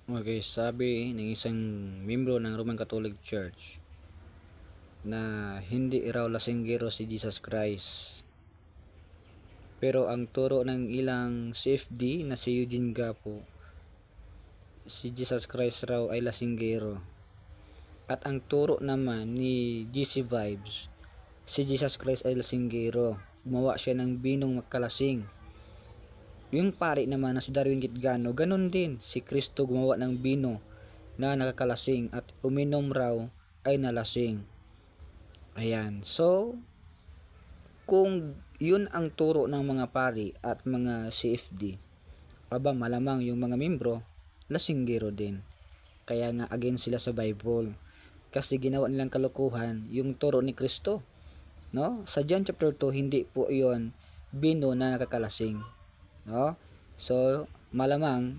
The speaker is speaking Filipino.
Okay, sabi ng isang membro ng Roman Catholic Church na hindi raw lasinggero si Jesus Christ. Pero ang turo ng ilang CFD na si Eugene Gapo, si Jesus Christ raw ay lasinggero. At ang turo naman ni GC Vibes, si Jesus Christ ay lasinggero. Gumawa siya ng binong magkalasing. Yung pari naman na si Darwin Gitgano, ganun din. Si Kristo gumawa ng bino na nakakalasing at uminom raw ay nalasing. Ayan. So, kung yun ang turo ng mga pari at mga CFD, aba malamang yung mga membro, lasinggero din. Kaya nga against sila sa Bible. Kasi ginawa nilang kalokohan yung turo ni Kristo. No? Sa John chapter 2, hindi po yun bino na nakakalasing. No? So, malamang